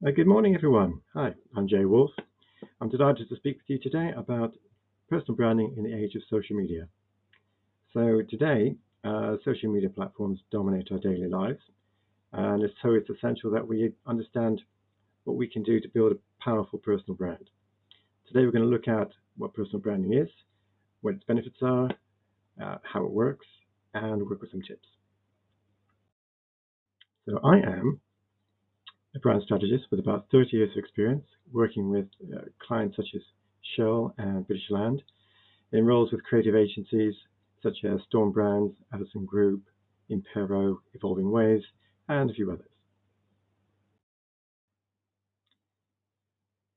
Good morning, everyone. Hi, I'm Jay Wolf. I'm delighted to speak with you today about personal branding in the age of social media. So today, social media platforms dominate our daily lives, and it's essential that we understand what we can do to build a powerful personal brand. Today, we're going to look at what personal branding is, what its benefits are, how it works, and work with some tips. So I am a brand strategist with about 30 years of experience working with clients such as Shell and British Land in roles with creative agencies such as Storm Brands, Addison Group, Impero, Evolving Ways, and a few others.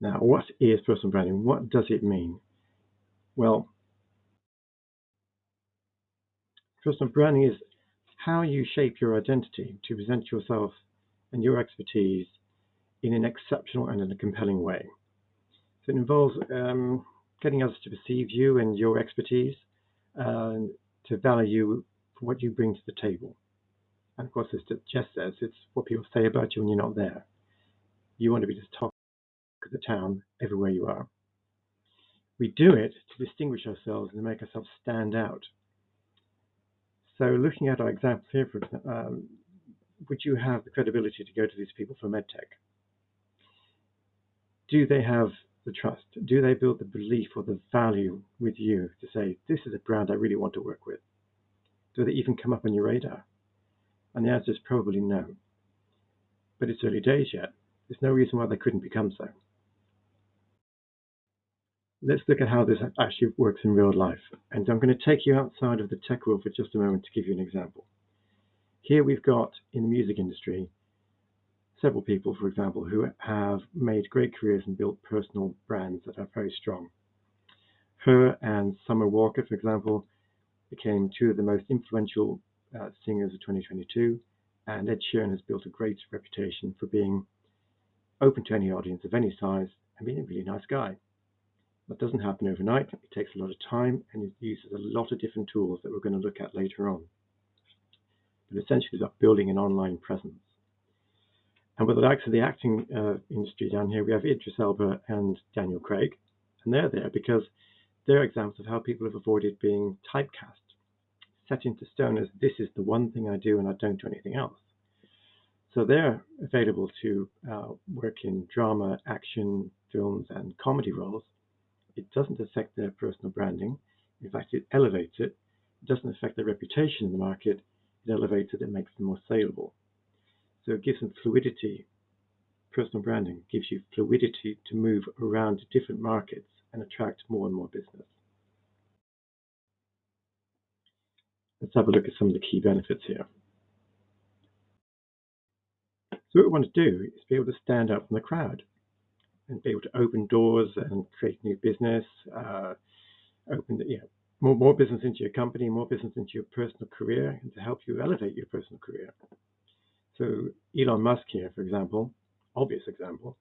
Now, what is personal branding? What does it mean? Well, personal branding is how you shape your identity to present yourself and your expertise in an exceptional and in a compelling way. So it involves getting others to perceive you and your expertise, to value you for what you bring to the table. And of course, as Jess says, it's what people say about you when you're not there. You want to be the talk of the town everywhere you are. We do it to distinguish ourselves and to make ourselves stand out. So looking at our examples here, would you have the credibility to go to these people for medtech? Do they have the trust? Do they build the belief or the value with you to say, this is a brand I really want to work with? Do they even come up on your radar? And the answer is probably no. But it's early days yet. There's no reason why they couldn't become so. Let's look at how this actually works in real life. And I'm going to take you outside of the tech world for just a moment to give you an example. Here we've got, in the music industry, several people, for example, who have made great careers and built personal brands that are very strong. Her and Summer Walker, for example, became two of the most influential singers of 2022, and Ed Sheeran has built a great reputation for being open to any audience of any size and being a really nice guy. That doesn't happen overnight. It takes a lot of time and it uses a lot of different tools that we're going to look at later on. But essentially, it's about building an online presence. And with the likes of the acting industry down here, we have Idris Elba and Daniel Craig, and they're there because they're examples of how people have avoided being typecast, set into stone as this is the one thing I do and I don't do anything else. So they're available to work in drama, action, films, and comedy roles. It doesn't affect their personal branding. In fact, it elevates it. It doesn't affect their reputation in the market. It elevates it and makes them more saleable. So it gives them fluidity. Personal branding gives you fluidity to move around to different markets and attract more and more business. Let's have a look at some of the key benefits here. So what we want to do is be able to stand out from the crowd and be able to open doors and create new business, more business into your company, more business into your personal career, and to help you elevate your personal career. So Elon Musk here, for example, obvious example,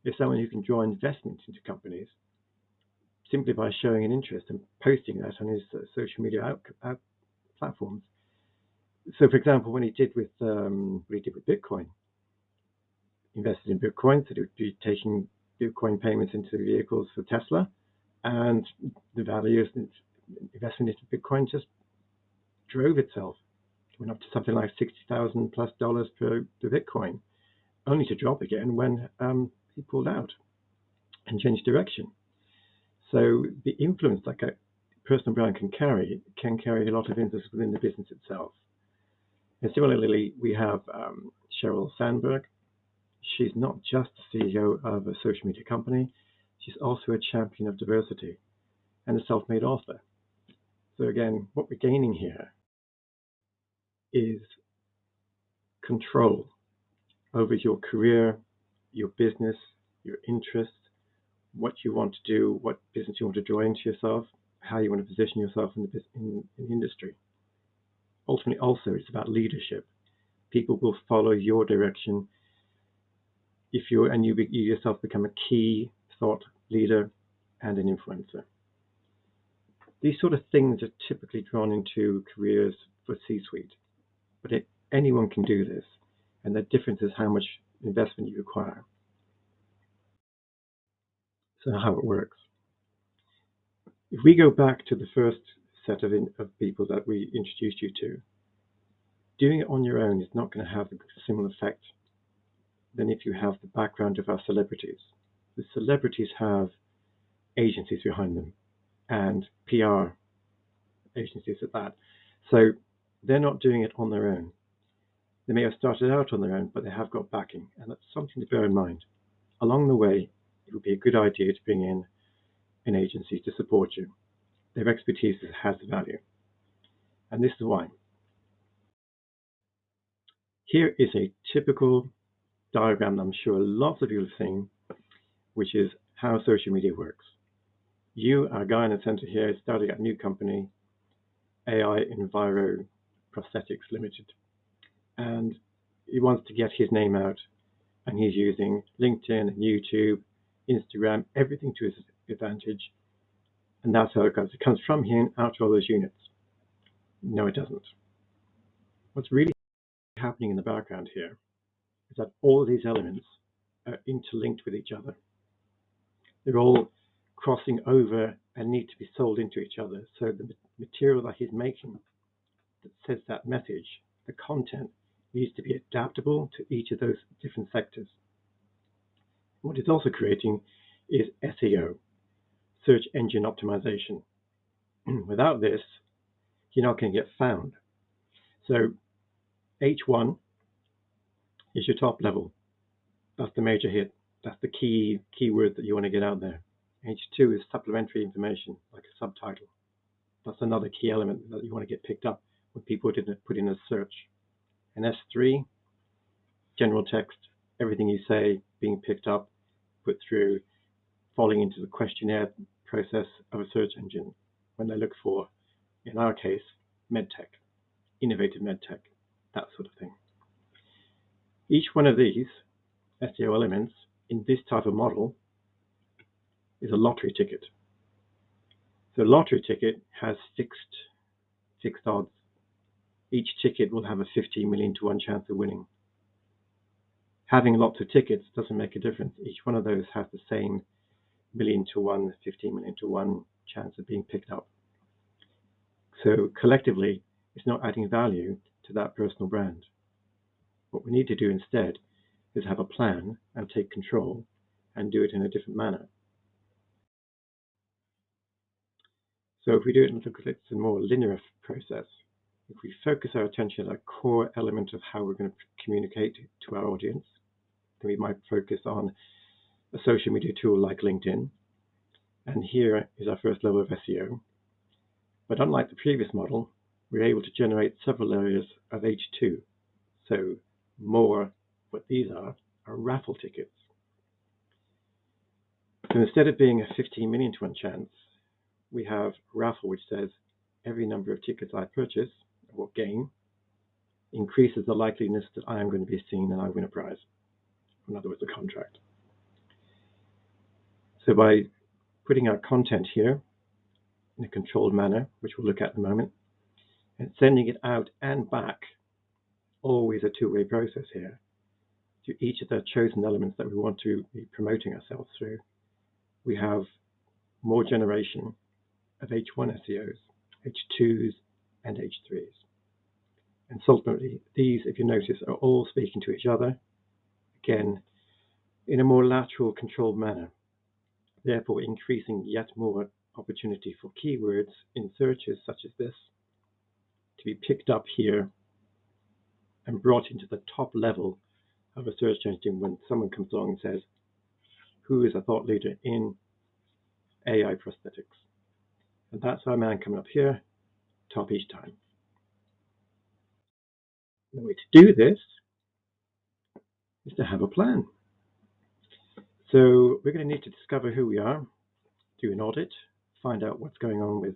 is someone who can draw investment into companies simply by showing an interest and posting that on his social media platforms. So, for example, what he did with Bitcoin, invested in Bitcoin, so he would be taking Bitcoin payments into vehicles for Tesla, and the value of investment into Bitcoin just drove itself. It went up to something like $60,000 plus per Bitcoin, only to drop again when he pulled out and changed direction. So the influence that a personal brand can carry a lot of influence within the business itself. And similarly, we have Sheryl Sandberg. She's not just the CEO of a social media company. She's also a champion of diversity and a self-made author. So again, what we're gaining here is control over your career, your business, your interests, what you want to do, what business you want to draw into yourself, how you want to position yourself in the industry. Ultimately, also, it's about leadership. People will follow your direction if you yourself become a key thought leader and an influencer. These sort of things are typically drawn into careers for C-suite, but anyone can do this, and the difference is how much investment you require. So how it works. If we go back to the first set of people that we introduced you to, doing it on your own is not going to have a similar effect than if you have the background of our celebrities. The celebrities have agencies behind them and PR agencies at that. So they're not doing it on their own. They may have started out on their own, but they have got backing, and that's something to bear in mind. Along the way, it would be a good idea to bring in an agency to support you. Their expertise has value, and this is why. Here is a typical diagram that I'm sure lots of you have seen, which is how social media works. You, our guy in the center here, is starting a new company, AI Enviro Prosthetics Limited, and he wants to get his name out, and he's using LinkedIn, YouTube, Instagram, everything to his advantage, and that's how it goes. It comes from him out to all those units. No, it doesn't. What's really happening in the background here is that all of these elements are interlinked with each other. They're all crossing over and need to be sold into each other. So the material that he's making that says that message, the content, needs to be adaptable to each of those different sectors. What it's also creating is SEO, search engine optimization. Without this, you're not going to get found. So H1 is your top level. That's the major hit. That's the keyword that you want to get out there. H2 is supplementary information, like a subtitle. That's another key element that you want to get picked up when people put in a search. And S3, general text, everything you say being picked up, put through, falling into the questionnaire process of a search engine when they look for, in our case, medtech, innovative medtech, that sort of thing. Each one of these SEO elements in this type of model is a lottery ticket. So a lottery ticket has fixed odds. Each ticket will have a 15 million to 1 chance of winning. Having lots of tickets doesn't make a difference. Each one of those has the same 1 to 1, 15 million to 1 chance of being picked up. So collectively, it's not adding value to that personal brand. What we need to do instead is have a plan and take control and do it in a different manner. So if we do it and look at it as a more linear process, if we focus our attention on a core element of how we're going to communicate to our audience, then we might focus on a social media tool like LinkedIn. And here is our first level of SEO. But unlike the previous model, we're able to generate several layers of H2. So more, what these are raffle tickets. So instead of being a 15 million to 1 chance, we have a raffle which says every number of tickets I purchase or gain increases the likeliness that I am going to be seen and I win a prize. In other words, a contract. So by putting our content here in a controlled manner, which we'll look at in a moment, and sending it out and back, always a two-way process here, to each of the chosen elements that we want to be promoting ourselves through, we have more generation of H1 SEOs, H2s, and H3s. And ultimately, these, if you notice, are all speaking to each other, again, in a more lateral, controlled manner, therefore increasing yet more opportunity for keywords in searches such as this to be picked up here and brought into the top level of a search engine when someone comes along and says, who is a thought leader in AI prosthetics? And that's our man coming up here, top each time. The way to do this is to have a plan. So we're going to need to discover who we are, do an audit, find out what's going on with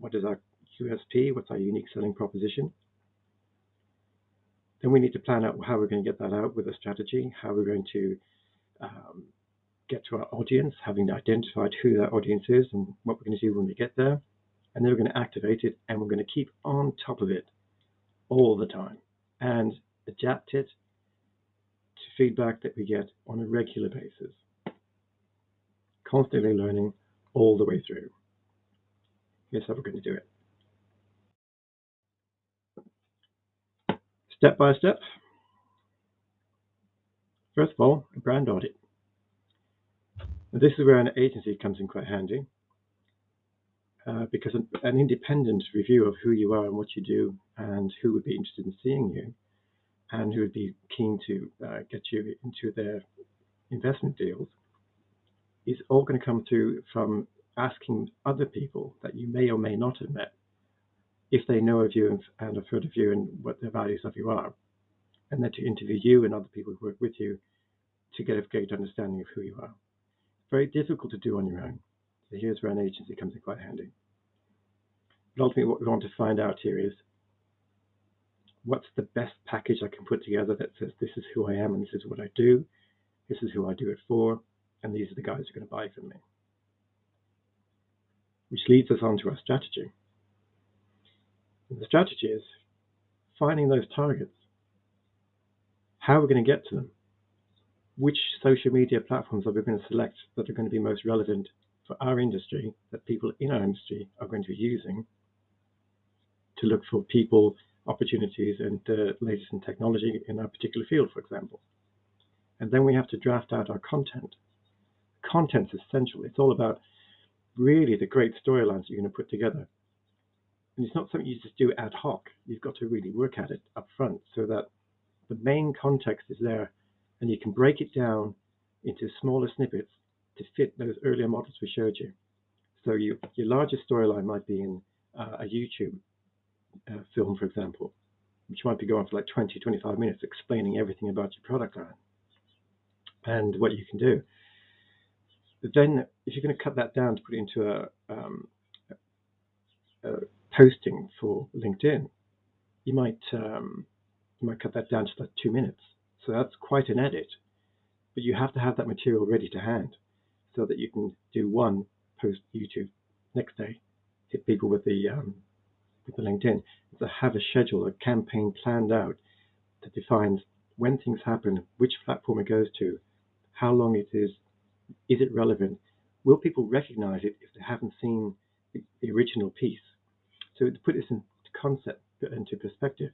what is our USP, what's our unique selling proposition. Then we need to plan out how we're going to get that out with a strategy, how we're going to get to our audience, having identified who that audience is and what we're going to do when we get there. And then we're going to activate it, and we're going to keep on top of it all the time and adapt it to feedback that we get on a regular basis. constantly learning all the way through. Here's how we're going to do it. Step by step. First of all, a brand audit. Now, this is where an agency comes in quite handy, because an independent review of who you are and what you do and who would be interested in seeing you and who would be keen to get you into their investment deals is all going to come through from asking other people that you may or may not have met if they know of you and have heard of you and what their values of you are, and then to interview you and other people who work with you to get a great understanding of who you are. Very difficult to do on your own. So here's where an agency comes in quite handy. But ultimately what we want to find out here is what's the best package I can put together that says this is who I am and this is what I do, this is who I do it for, and these are the guys who are going to buy from me. Which leads us on to our strategy. And the strategy is finding those targets. How are we going to get to them? Which social media platforms are we going to select that are going to be most relevant for our industry, that people in our industry are going to be using to look for people, opportunities, and the latest in technology in our particular field, for example. And then we have to draft out our content. Content's essential. It's all about really the great storylines you're going to put together. And it's not something you just do ad hoc. You've got to really work at it up front so that the main context is there and you can break it down into smaller snippets to fit those earlier models we showed you. So your largest storyline might be in a YouTube film, for example, which might be going for like 20, 25 minutes explaining everything about your product line and what you can do. But then if you're going to cut that down to put it into a posting for LinkedIn, you might cut that down to like 2 minutes. So that's quite an edit, but you have to have that material ready to hand so that you can do one post YouTube next day, hit people with the LinkedIn. So have a schedule, a campaign planned out that defines when things happen, which platform it goes to, how long it is it relevant, will people recognize it if they haven't seen the original piece? So to put this into concept, into perspective,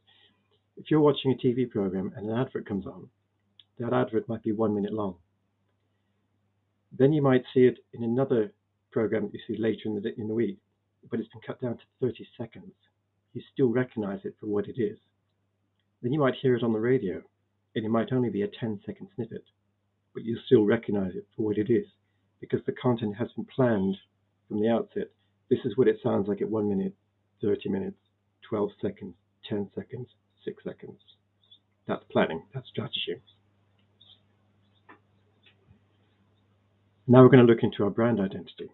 if you're watching a TV program and an advert comes on, that advert might be 1 minute long. Then you might see it in another program that you see later in the week, but it's been cut down to 30 seconds. You still recognize it for what it is. Then you might hear it on the radio, and it might only be a 10-second snippet, but you still recognize it for what it is, because the content has been planned from the outset. This is what it sounds like at 1 minute, 30 minutes, 12 seconds, 10 seconds, 6 seconds. That's planning, that's strategy. Now we're going to look into our brand identity.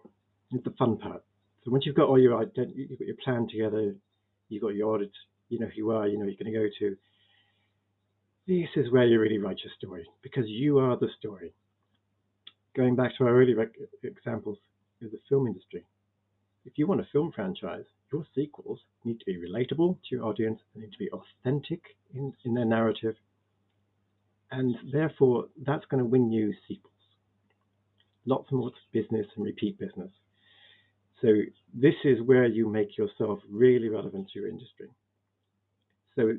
It's the fun part. So once you've got all your identity, you've got your plan together, you've got your audit, you know who you are, you know you're going to go to. This is where you really write your story, because you are the story. Going back to our earlier examples of the film industry, if you want a film franchise, your sequels need to be relatable to your audience, they need to be authentic in their narrative, and therefore that's going to win you sequels. Lots more business and repeat business. So this is where you make yourself really relevant to your industry. So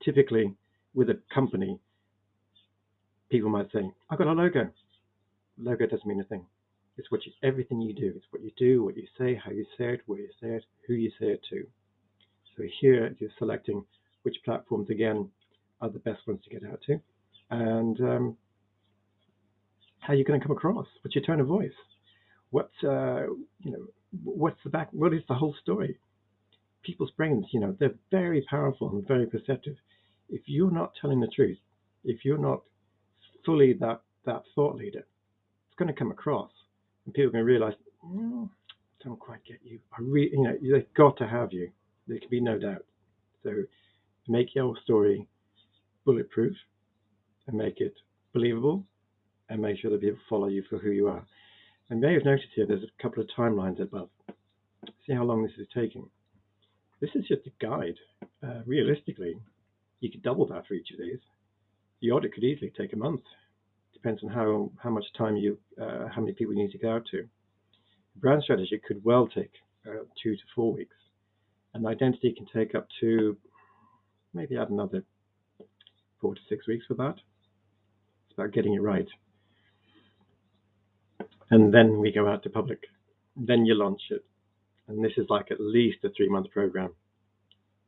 typically with a company, people might say, I've got a logo. Logo doesn't mean a thing. It's everything you do. It's what you do, what you say, how you say it, where you say it, who you say it to. So here you're selecting which platforms, again, are the best ones to get out to, and how you're going to come across. What's your tone of voice? What is the whole story? People's brains, they're very powerful and very perceptive. If you're not telling the truth, if you're not fully that thought leader, it's going to come across, and people are going to realize, don't quite get you. They've got to have you. There can be no doubt. So make your story bulletproof and make it believable, and make sure that people follow you for who you are. And you may have noticed here there's a couple of timelines above. See how long this is taking. This is just a guide. Realistically, you could double that for each of these. The audit could easily take a month, depends on how much time how many people you need to go out to. Brand strategy could well take 2 to 4 weeks, and identity can take up to maybe add another 4 to 6 weeks for that. It's about getting it right. And then we go out to public. Then you launch it. And this is like at least a 3-month program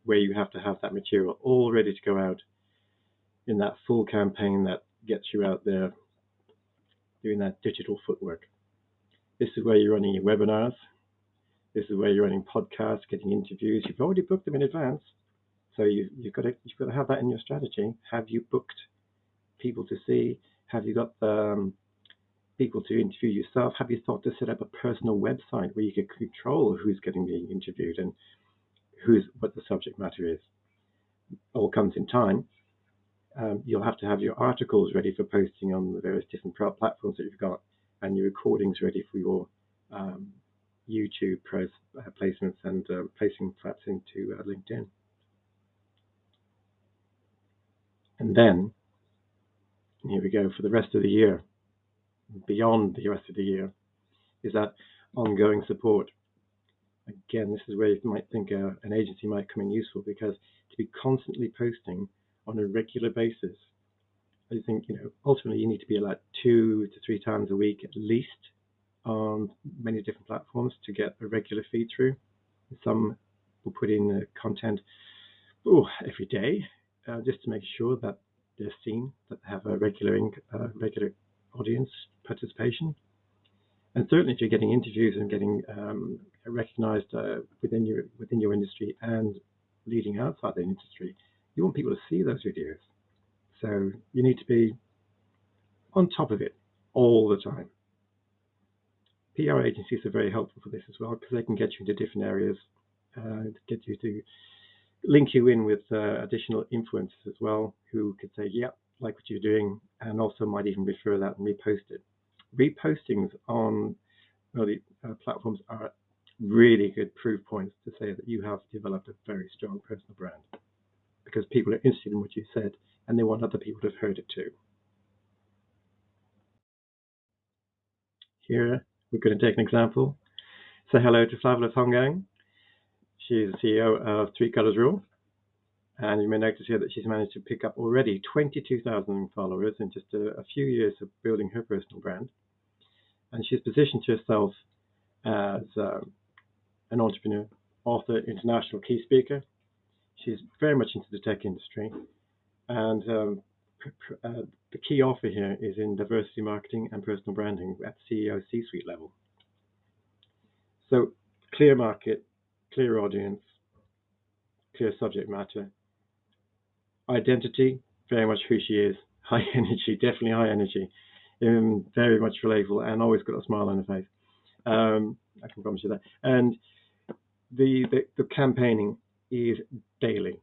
where you have to have that material all ready to go out in that full campaign that gets you out there doing that digital footwork. This is where you're running your webinars. This is where you're running podcasts, getting interviews. You've already booked them in advance. So you've got to have that in your strategy. Have you booked people to see? Have you got people to interview yourself? Have you thought to set up a personal website where you can control who's getting being interviewed and what the subject matter is? All comes in time. You'll have to have your articles ready for posting on the various different platforms that you've got, and your recordings ready for your YouTube placements and placing flaps into LinkedIn. And then, here we go, for the rest of the year, beyond the rest of the year, is that ongoing support. Again, this is where you might think an agency might come in useful, because to be constantly posting on a regular basis, I think, ultimately you need to be like 2 to 3 times a week at least on many different platforms to get a regular feed through. Some will put in content every day just to make sure that they're seen, that they have a regular audience participation. And certainly if you're getting interviews and getting recognized within your industry and leading outside the industry, you want people to see those videos. So you need to be on top of it all the time. PR agencies are very helpful for this as well, because they can get you into different areas, get you to link you in with additional influencers as well, who could say, yeah, like what you're doing, and also might even refer that and repost it. Repostings on early platforms are really good proof points to say that you have developed a very strong personal brand, because people are interested in what you said and they want other people to have heard it too. Here, we're going to take an example. Say hello to Flavia Tongang. She's the CEO of 3 Colors Rule. And you may notice here that she's managed to pick up already 22,000 followers in just a few years of building her personal brand. And she's positioned herself as an entrepreneur, author, international key speaker. She's very much into the tech industry. And the key offer here is in diversity marketing and personal branding at CEO C-suite level. So clear market, clear audience, clear subject matter, identity, very much who she is, high energy, definitely high energy, very much relatable, and always got a smile on her face. I can promise you that. And the campaigning is daily,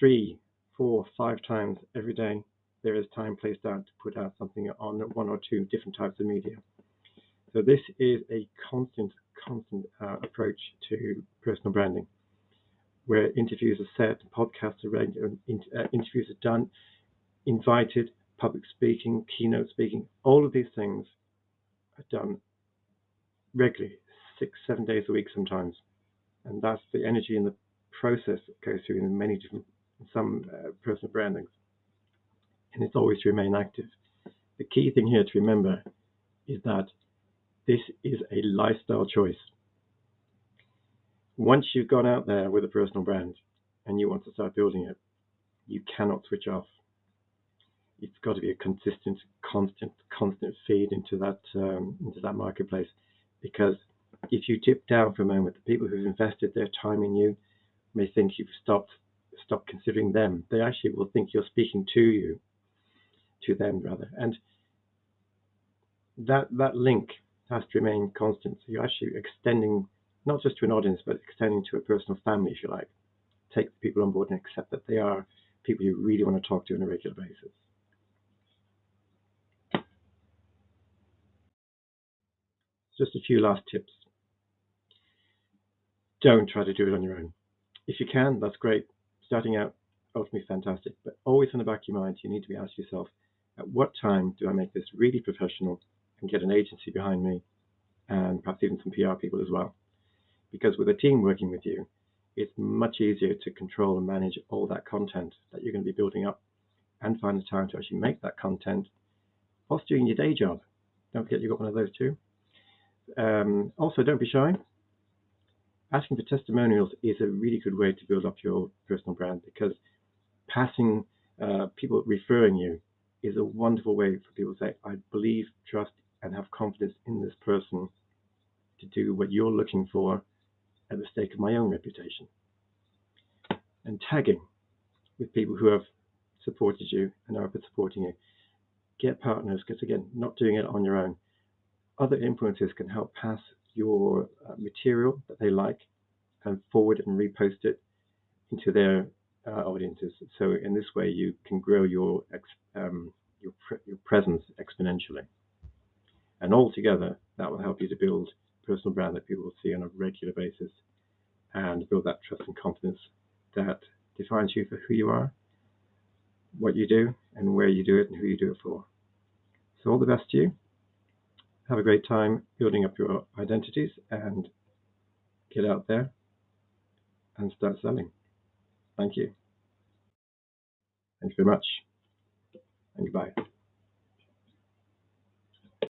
3, 4, 5 times every day. There is time placed out to put out something on 1 or 2 different types of media. So this is a constant approach to personal branding, where interviews are set, podcasts are read, interviews are done, invited, public speaking, keynote speaking, all of these things are done regularly, 6, 7 days a week sometimes. And that's the energy and the process that goes through in some personal brandings. And it's always to remain active. The key thing here to remember is that this is a lifestyle choice. Once you've gone out there with a personal brand and you want to start building it, you cannot switch off. It's got to be a consistent, constant feed into that marketplace. Because if you dip down for a moment, the people who've invested their time in you may think you've stopped considering them. They actually will think you're speaking to them rather. And that link has to remain constant. So you're actually extending not just to an audience, but extending to a personal family, if you like. Take the people on board and accept that they are people you really want to talk to on a regular basis. Just a few last tips. Don't try to do it on your own. If you can, that's great. Starting out, ultimately fantastic. But always in the back of your mind, you need to be asking yourself, At what time do I make this really professional and get an agency behind me and perhaps even some PR people as well? Because with a team working with you, it's much easier to control and manage all that content that you're going to be building up and find the time to actually make that content whilst doing your day job. Don't forget you've got one of those too. Also, don't be shy. Asking for testimonials is a really good way to build up your personal brand, because people referring you is a wonderful way for people to say, I believe, trust, and have confidence in this person to do what you're looking for at the stake of my own reputation. And tagging with people who have supported you and are supporting you. Get partners, because again, not doing it on your own. Other influencers can help pass your material that they like and forward and repost it into their audiences. So in this way, you can grow your presence exponentially. And altogether, that will help you to build a personal brand that people will see on a regular basis and build that trust and confidence that defines you for who you are, what you do, and where you do it, and who you do it for. So all the best to you. Have a great time building up your identities and get out there and start selling. Thank you. Thank you very much. And goodbye.